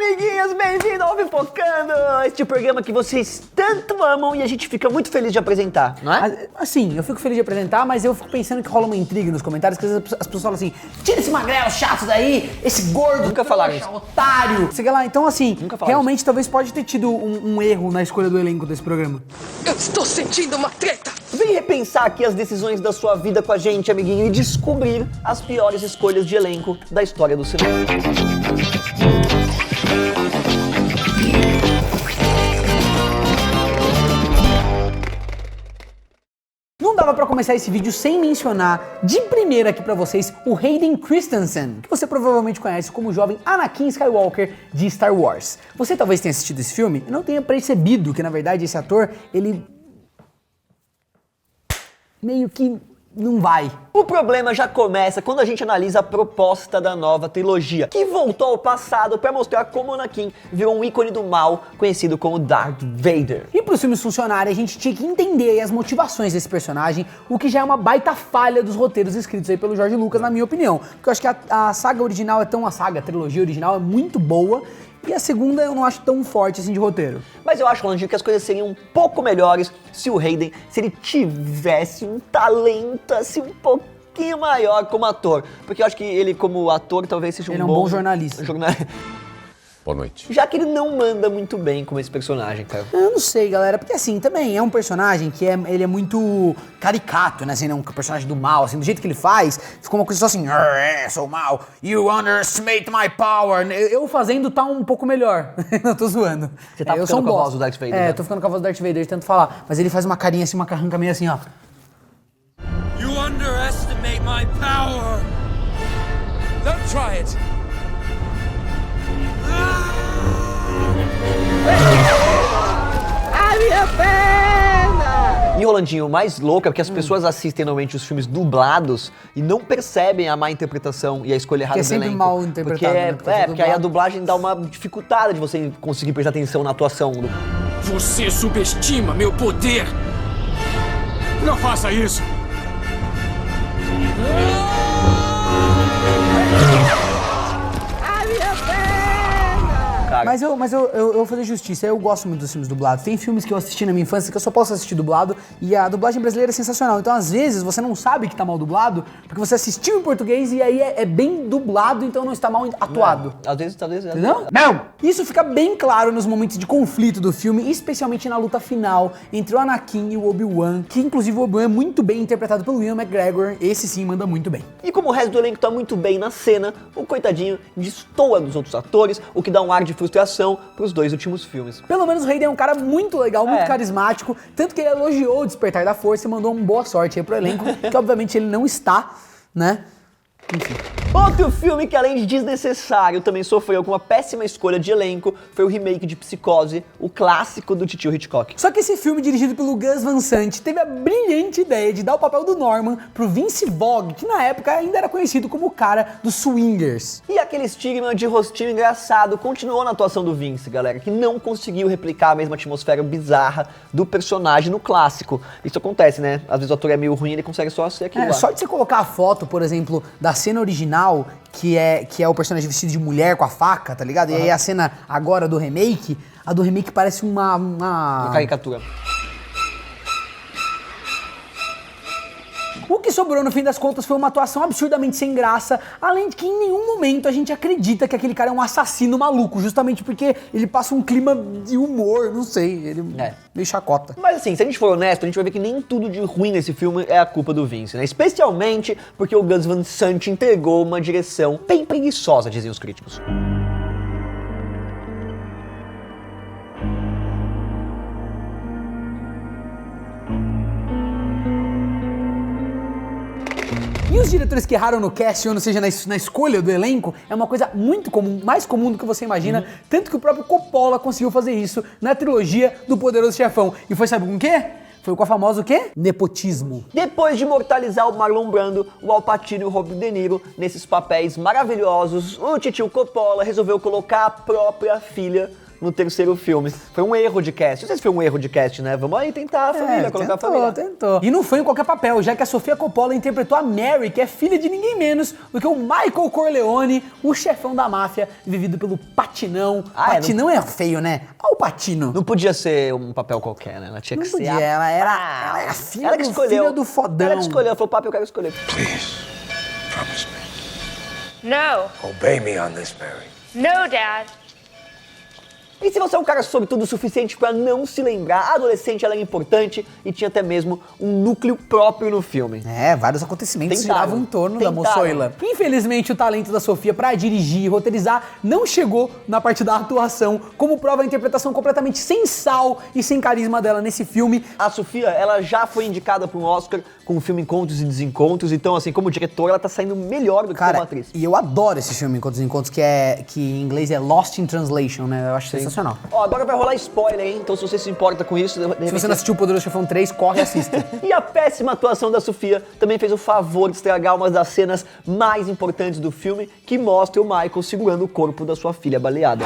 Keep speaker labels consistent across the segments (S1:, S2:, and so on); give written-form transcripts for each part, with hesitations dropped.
S1: amiguinhos, bem-vindo ao Pipocando! Este programa que vocês tanto amam e a gente fica muito feliz de apresentar, não é?
S2: Assim, eu fico feliz de apresentar, mas eu fico pensando que rola uma intriga nos comentários, que às vezes as pessoas falam assim, tira esse magrelo chato daí, esse gordo,
S1: Nunca falaram isso.
S2: otário, sei lá. Então assim, realmente
S1: isso.
S2: talvez pode ter tido um erro na escolha do elenco desse programa.
S3: Eu estou sentindo uma treta!
S1: Vem repensar aqui as decisões da sua vida com a gente, amiguinho, e descobrir as piores escolhas de elenco da história do cinema.
S2: Não dava pra começar esse vídeo sem mencionar de primeira aqui pra vocês o Hayden Christensen, que você provavelmente conhece como o jovem Anakin Skywalker de Star Wars. Você talvez tenha assistido esse filme e não tenha percebido que na verdade esse ator, ele meio que não vai.
S1: O problema já começa quando a gente analisa a proposta da nova trilogia, que voltou ao passado para mostrar como Anakin virou um ícone do mal, conhecido como Darth Vader.
S2: E para os filmes funcionarem, a gente tinha que entender as motivações desse personagem, o que já é uma baita falha dos roteiros escritos aí pelo George Lucas, na minha opinião. Porque eu acho que a saga original a trilogia original é muito boa, e a segunda eu não acho tão forte assim de roteiro.
S1: Mas eu acho, Rolandinho, que as coisas seriam um pouco melhores se o Hayden, se ele tivesse um talento assim um pouquinho maior como ator. Porque eu acho que ele como ator talvez seja
S2: Ele é um bom jornalista.
S4: Boa noite.
S1: Já que ele não manda muito bem com esse personagem, cara.
S2: Eu não sei, galera, porque assim, também é um personagem que ele é muito caricato, né, assim, um personagem do mal, assim, do jeito que ele faz, ficou uma coisa só assim, sou mal, you underestimate my power. Eu fazendo tá um pouco melhor, não tô zoando.
S1: Você tá
S2: eu
S1: ficando com a
S2: bosta.
S1: voz do Darth Vader,
S2: É,
S1: né?
S2: tô ficando com a voz do Darth Vader, de tanto falar, mas ele faz uma carinha assim, uma carranca meio assim, ó.
S3: You underestimate my power! Don't try it!
S1: A minha perna! E Rolandinho, o mais louco é porque as pessoas assistem normalmente os filmes dublados e não percebem a má interpretação e a escolha errada
S2: Que é
S1: do
S2: sempre
S1: elenco.
S2: mal interpretado,
S1: porque
S2: né? Porque
S1: porque aí a dublagem dá uma dificuldade de você conseguir prestar atenção na atuação.
S3: Você subestima meu poder! Não faça isso!
S1: Cara.
S2: Mas eu vou fazer justiça, eu gosto muito dos filmes dublados. Tem filmes que eu assisti na minha infância que eu só posso assistir dublado e a dublagem brasileira é sensacional. Então, às vezes, você não sabe que tá mal dublado porque você assistiu em português e aí é bem dublado, então não está mal atuado.
S1: Às vezes, talvez...
S2: Entendeu? Não! Isso fica bem claro nos momentos de conflito do filme, especialmente na luta final entre o Anakin e o Obi-Wan, que inclusive o Obi-Wan é muito bem interpretado pelo Ian McGregor, esse sim manda muito bem.
S1: E como o resto do elenco tá muito bem na cena, o coitadinho destoa dos outros atores, o que dá um ar de frustração pros dois últimos filmes.
S2: Pelo menos o Hayden é um cara muito legal, muito carismático, tanto que ele elogiou o Despertar da Força e mandou uma boa sorte aí pro elenco, que obviamente ele não está, né? Enfim.
S1: Outro filme que além de desnecessário também sofreu com uma péssima escolha de elenco foi o remake de Psicose, o clássico do titio Hitchcock.
S2: Só que esse filme, dirigido pelo Gus Van Sant, teve a brilhante ideia de dar o papel do Norman pro Vince Vaughn, que na época ainda era conhecido como o cara dos Swingers.
S1: E aquele estigma de rostinho engraçado continuou na atuação do Vince, galera, que não conseguiu replicar a mesma atmosfera bizarra do personagem no clássico. Isso acontece, né? Às vezes o ator é meio ruim, ele consegue só ser aquilo lá.
S2: Só de você colocar a foto, por exemplo, da cena original, que é o personagem vestido de mulher com a faca, tá ligado? E aí a cena agora do remake, a do remake parece uma
S1: caricatura.
S2: O que sobrou no fim das contas foi uma atuação absurdamente sem graça, além de que em nenhum momento a gente acredita que aquele cara é um assassino maluco, justamente porque ele passa um clima de humor, não sei, ele meio chacota.
S1: Mas assim, se a gente for honesto, a gente vai ver que nem tudo de ruim nesse filme é a culpa do Vince, né? Especialmente porque o Gus Van Sant entregou uma direção bem preguiçosa, diziam os críticos.
S2: E os diretores que erraram no casting, ou não seja, na escolha do elenco, é uma coisa muito comum, mais comum do que você imagina, tanto que o próprio Coppola conseguiu fazer isso na trilogia do Poderoso Chefão. E foi, sabe com o quê? Foi com a famosa o quê? Nepotismo.
S1: Depois de imortalizar o Marlon Brando, o Al Pacino e o Robert De Niro nesses papéis maravilhosos, o titio Coppola resolveu colocar a própria filha no terceiro filme. Foi um erro de cast. Não sei se foi um erro de cast, né? Vamos aí tentar a família, colocar a família.
S2: Tentou. E não foi em qualquer papel, já que a Sofia Coppola interpretou a Mary, que é filha de ninguém menos do que o Michael Corleone, o chefão da máfia, vivido pelo Patinão. Patinão é feio, né? Olha o Patino.
S1: Não podia ser um papel qualquer, né? Ela tinha que ser
S2: podia, ela era filha,
S1: ela que escolheu.
S2: filha do fodão.
S1: Ela que escolheu, ela falou, papo, eu quero escolher.
S4: Please, promise me.
S5: No.
S4: Obey me on this, Mary.
S5: No, Dad.
S1: E se você é um cara sortudo o suficiente pra não se lembrar, a adolescente ela era importante e tinha até mesmo um núcleo próprio no filme.
S2: Vários acontecimentos
S1: Tentaram.
S2: giravam em torno da
S1: Tentaram.
S2: moçoila. Infelizmente, o talento da Sofia pra dirigir e roteirizar não chegou na parte da atuação, como prova a interpretação completamente sem sal e sem carisma dela nesse filme.
S1: A Sofia, ela já foi indicada para um Oscar com o filme Encontros e Desencontros, então assim, como diretora, ela tá saindo melhor do que como atriz.
S2: E eu adoro esse filme Encontros e Desencontros, que em inglês é Lost in Translation, né? Eu acho sensacional.
S1: Ó, agora vai rolar spoiler, hein? Então se você se importa com isso...
S2: Se você não assistiu o Poderoso Chefão 3, corre e assista.
S1: E a péssima atuação da Sofia também fez o favor de estragar uma das cenas mais importantes do filme, que mostra o Michael segurando o corpo da sua filha baleada.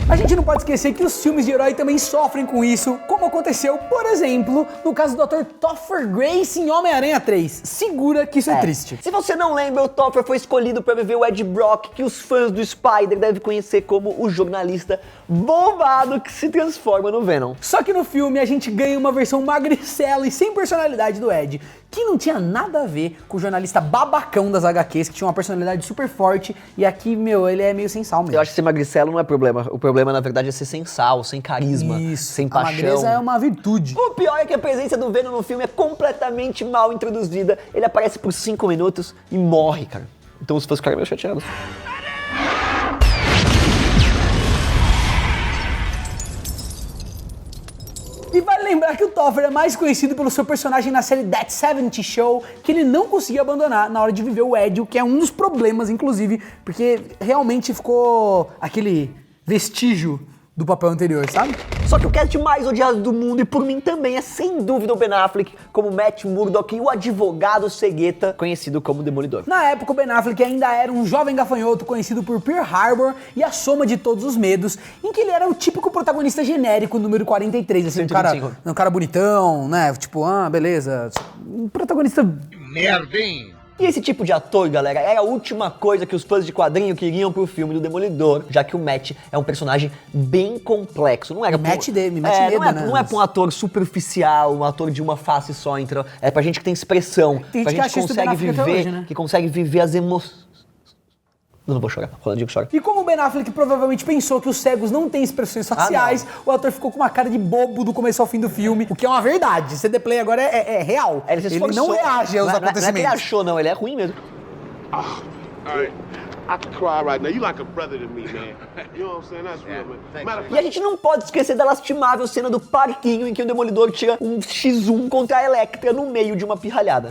S2: A gente não pode esquecer que os filmes de herói também sofrem com isso, como aconteceu, por exemplo, no caso do Dr. Topher Grace em Homem-Aranha 3. Segura que isso é triste.
S1: Se você não lembra, o Topher foi escolhido para viver o Ed Brock, que os fãs do Spider devem conhecer como o jornalista bombado que se transforma no Venom.
S2: Só que no filme a gente ganha uma versão magricela e sem personalidade do Ed, que não tinha nada a ver com o jornalista babacão das HQs, que tinha uma personalidade super forte, e aqui, ele é meio sem sal mesmo.
S1: Eu acho que ser magricelo não é problema. O problema, na verdade, é ser sem sal, sem carisma, sem paixão.
S2: A magreza é uma virtude.
S1: O pior é que a presença do Venom no filme é completamente mal introduzida. Ele aparece por 5 minutos e morre, cara. Então os fãs ficaram meio chateados.
S2: E vale lembrar que o Topher é mais conhecido pelo seu personagem na série That 70 Show, que ele não conseguia abandonar na hora de viver o Ed, o que é um dos problemas, inclusive, porque realmente ficou aquele vestígio do papel anterior, sabe?
S1: Só que o cast mais odiado do mundo, e por mim também, é sem dúvida o Ben Affleck, como Matt Murdock e o advogado cegueta, conhecido como Demolidor.
S2: Na época, o Ben Affleck ainda era um jovem gafanhoto conhecido por Pearl Harbor e A Soma de Todos os Medos, em que ele era o típico protagonista genérico, número 43, assim, um cara bonitão, né? Tipo, beleza, um protagonista...
S3: Merda, hein?
S1: E esse tipo de ator, galera, era a última coisa que os fãs de quadrinho queriam pro filme do Demolidor, já que o Matt é um personagem bem complexo. Não era
S2: Não é
S1: pra um ator superficial, um ator de uma face só, então é pra gente que tem expressão,
S2: Tem
S1: pra
S2: gente
S1: gente que
S2: que
S1: consegue
S2: acha isso do Ben Affleck até
S1: viver,
S2: hoje, né?
S1: que consegue viver as emoções. Eu não vou chorar, Rolandinho chora.
S2: E como o Ben Affleck provavelmente pensou que os cegos não têm expressões faciais, o ator ficou com uma cara de bobo do começo ao fim do filme, o que é uma verdade. CD Play agora é real. Ele não reage aos acontecimentos.
S1: Não é que ele achou, não, ele é ruim mesmo.
S6: All right. I could cry right now. You like a brother to me, man. You know what I'm saying? That's real, man. Matter of
S1: E a gente não pode esquecer da lastimável cena do parquinho em que o Demolidor tira um X1 contra a Electra no meio de uma pirralhada.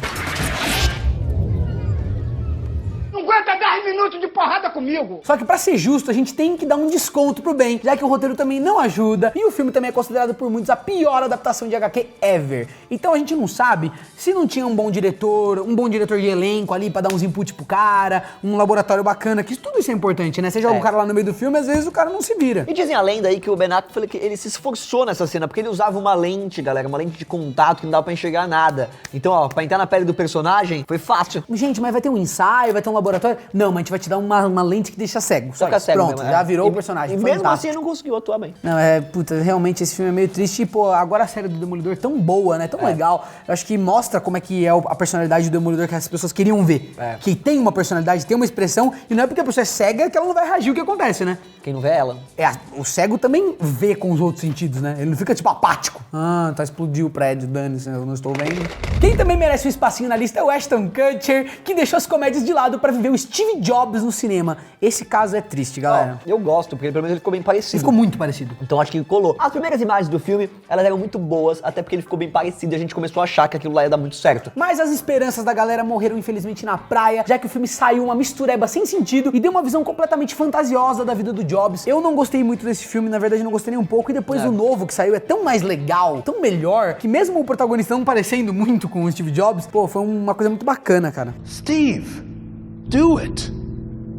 S7: Não aguenta 10 minutos de porrada comigo!
S2: Só que pra ser justo, a gente tem que dar um desconto pro Ben, já que o roteiro também não ajuda e o filme também é considerado por muitos a pior adaptação de HQ ever. Então a gente não sabe se não tinha um bom diretor de elenco ali pra dar uns inputs pro cara, um laboratório bacana, que tudo isso é importante, né? Você joga o cara lá no meio do filme, às vezes o cara não se vira.
S1: E dizem a lenda aí que o Ben Affleck, ele se esforçou nessa cena, porque ele usava uma lente, galera, uma lente de contato que não dava pra enxergar nada. Então, ó, pra entrar na pele do personagem, foi fácil.
S2: Gente, mas vai ter um ensaio, vai ter um laboratório? Não, mas a gente vai te dar uma lente que deixa cego. Só
S1: Fica
S2: isso.
S1: cego
S2: Pronto,
S1: mesmo,
S2: já virou o personagem.
S1: E mesmo
S2: fantástico.
S1: assim ele não conseguiu atuar bem.
S2: Não, realmente esse filme é meio triste. E, pô, agora a série do Demolidor tão boa, né? Tão legal. Eu acho que mostra como é que é a personalidade do Demolidor que as pessoas queriam ver. Que tem uma personalidade, tem uma expressão, e não é porque a pessoa é cega que ela não vai reagir o que acontece, né?
S1: Quem não vê ela.
S2: O cego também vê com os outros sentidos, né? Ele não fica, tipo, apático. Explodiu o prédio, dane-se, eu não estou vendo. Quem também merece um espacinho na lista é o Ashton Kutcher, que deixou as comédias de lado pra viver o Steve Jobs Jobs no cinema. Esse caso é triste, galera.
S1: Eu gosto, porque pelo menos ele ficou bem parecido.
S2: Ele ficou muito parecido.
S1: Então acho que colou. As primeiras imagens do filme, elas eram muito boas, até porque ele ficou bem parecido e a gente começou a achar que aquilo lá ia dar muito certo.
S2: Mas as esperanças da galera morreram infelizmente na praia, já que o filme saiu uma mistureba sem sentido e deu uma visão completamente fantasiosa da vida do Jobs. Eu não gostei muito desse filme, na verdade não gostei nem um pouco, e depois o novo que saiu é tão mais legal, tão melhor, que mesmo o protagonista não parecendo muito com o Steve Jobs, pô, foi uma coisa muito bacana, cara.
S3: Steve, do it.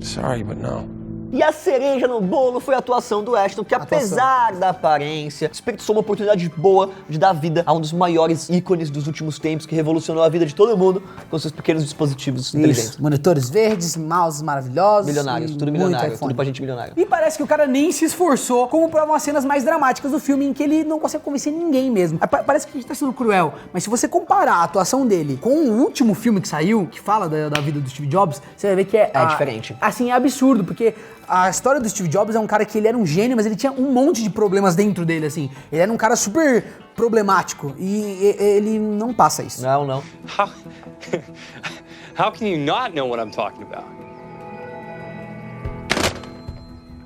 S4: Sorry, but no.
S1: E a cereja no bolo foi a atuação do Ashton, que apesar da aparência, desperdiçou uma oportunidade boa de dar vida a um dos maiores ícones dos últimos tempos, que revolucionou a vida de todo mundo com seus pequenos dispositivos inteligentes.
S2: Isso, monitores verdes, mouses maravilhosos.
S1: Milionários, tudo
S2: muito
S1: milionário,
S2: iPhone.
S1: tudo pra gente milionária.
S2: E parece que o cara nem se esforçou, como provam as cenas mais dramáticas do filme, em que ele não consegue convencer ninguém mesmo. Parece que a gente tá sendo cruel, mas se você comparar a atuação dele com o último filme que saiu, que fala da vida do Steve Jobs, você vai ver que é
S1: diferente.
S2: Assim, é absurdo, porque a história do Steve Jobs é um cara que ele era um gênio, mas ele tinha um monte de problemas dentro dele, assim. Ele era um cara super problemático e ele não passa isso.
S1: Não.
S5: How can you not know what I'm talking about?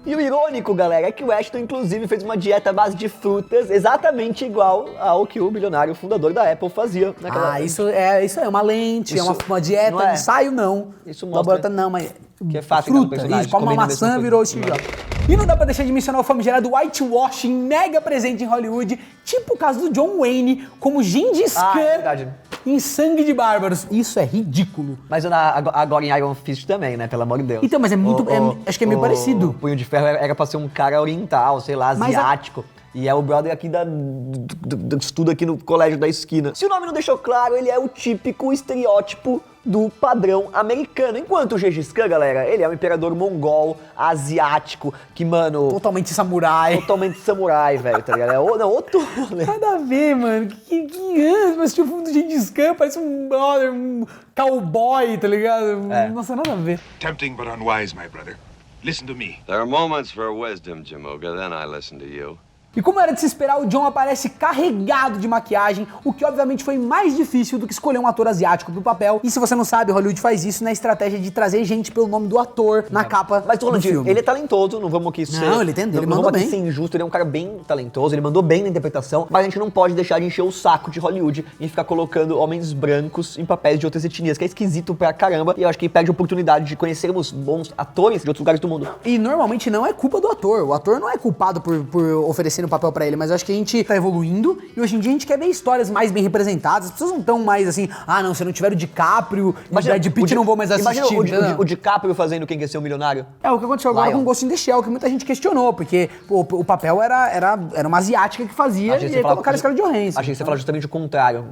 S1: E o irônico, galera, é que o Ashton, inclusive, fez uma dieta à base de frutas exatamente igual ao que o bilionário fundador da Apple fazia naquela
S2: Isso é uma lente,
S1: Isso
S2: é uma dieta,
S1: não é.
S2: ensaio não.
S1: Isso mostra
S2: Laboratório não, mas
S1: que é fácil cada
S2: fruta,
S1: personagem
S2: isso, come uma
S1: comendo a mesma
S2: maçã,
S1: coisa.
S2: virou Steve Jobs. E não dá pra deixar de mencionar o famigerado whitewashing mega presente em Hollywood, tipo o caso do John Wayne, como Gengis Khan
S1: verdade.
S2: em Sangue de Bárbaros. Isso é ridículo.
S1: Mas agora em Iron Fist também, né? Pelo amor de Deus.
S2: Então, mas é muito, acho que é meio parecido.
S1: O Punho de Ferro era pra ser um cara oriental, sei lá,
S2: Mas
S1: asiático. E é o brother aqui do estudo aqui no colégio da esquina. Se o nome não deixou claro, ele é o típico estereótipo do padrão americano. Enquanto o Gengis Khan, galera, ele é um imperador mongol, asiático, que, mano...
S2: Totalmente samurai.
S1: Totalmente samurai, velho, tá ligado? Outro rolê.
S2: Nada a ver, mano. Que anos, mas tipo, o filme do Gengis Khan parece um brother, um cowboy, tá ligado? Nossa, nada a ver.
S8: Tempting but unwise, my brother. Listen to me.
S9: There are moments for wisdom, Jamoga, then I listen to you.
S2: E como era de se esperar, o John aparece carregado de maquiagem, o que obviamente foi mais difícil do que escolher um ator asiático pro papel. E se você não sabe, Hollywood faz isso na estratégia de trazer gente pelo nome do ator na capa
S1: Mas tô falando
S2: do filme.
S1: ele é talentoso, não vamos aqui ser...
S2: Não, ele mandou
S1: vamos aqui
S2: bem.
S1: ser injusto, ele é um cara bem talentoso, ele mandou bem na interpretação, mas a gente não pode deixar de encher o saco de Hollywood e ficar colocando homens brancos em papéis de outras etnias, que é esquisito pra caramba, e eu acho que perde a oportunidade de conhecermos bons atores de outros lugares do mundo.
S2: E normalmente não é culpa do ator. O ator não é culpado por oferecer um papel pra ele, mas eu acho que a gente tá evoluindo e hoje em dia a gente quer ver histórias mais bem representadas. As pessoas não estão mais assim, não, se eu não tiver o DiCaprio e o Brad Pitt, não vou mais assistir.
S1: Imagina o DiCaprio fazendo Quem Quer Ser um Milionário.
S2: É o que aconteceu agora
S1: Lion.
S2: com Ghost in the Shell, que muita gente questionou, porque o papel era uma asiática que fazia e aí colocaram Scarlett Johansson.
S1: Achei que você falar justamente o contrário.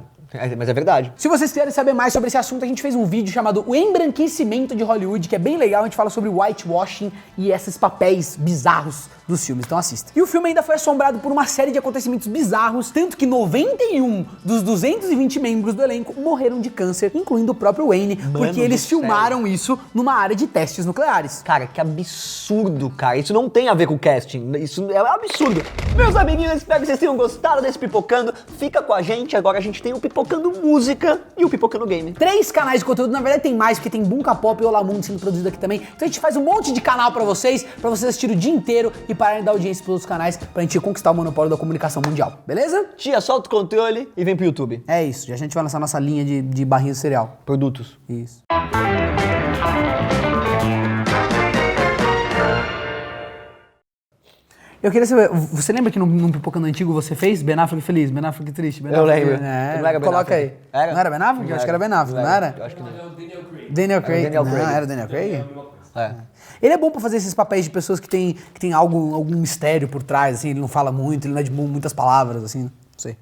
S1: Mas é verdade.
S2: Se vocês quiserem saber mais sobre esse assunto, a gente fez um vídeo chamado O Embranquecimento de Hollywood, que é bem legal, a gente fala sobre whitewashing e esses papéis bizarros dos filmes, então assista. E o filme ainda foi assombrado por uma série de acontecimentos bizarros, tanto que 91 dos 220 membros do elenco morreram de câncer, incluindo o próprio Wayne, porque eles filmaram isso numa área de testes nucleares.
S1: Cara, que absurdo, cara. Isso não tem a ver com casting. Isso é um absurdo. Meus amiguinhos, espero que vocês tenham gostado desse Pipocando. Fica com a gente, agora a gente tem o Pipocando Música e o Pipocando Game.
S2: 3 canais de conteúdo, na verdade tem mais, porque tem Bunka Pop e Olamundo sendo produzido aqui também. Então a gente faz um monte de canal pra vocês assistirem o dia inteiro e pararem de dar audiência pros outros canais pra gente conquistar o monopólio da comunicação mundial, beleza?
S1: Tia, solta o controle e vem pro YouTube.
S2: É isso, já a gente vai lançar nossa linha de barrinha de cereal.
S1: Produtos.
S2: Isso. Eu queria saber, você lembra que num Pipocando Antigo você fez Ben Affleck feliz, Ben Affleck triste? Ben
S1: Eu
S2: Affleck,
S1: lembro.
S2: É,
S1: Não era Ben
S2: coloca
S1: Affleck?
S2: aí.
S1: Era?
S2: Não era Ben Affleck? Eu acho que era Ben Affleck, não era?
S1: Eu acho que não.
S2: Daniel Craig.
S1: Daniel Craig.
S2: Não, era Daniel Craig?
S1: É.
S2: Ele é bom pra fazer esses papéis de pessoas que tem algum mistério por trás, assim, ele não fala muito, ele não é de muitas palavras, assim, não sei.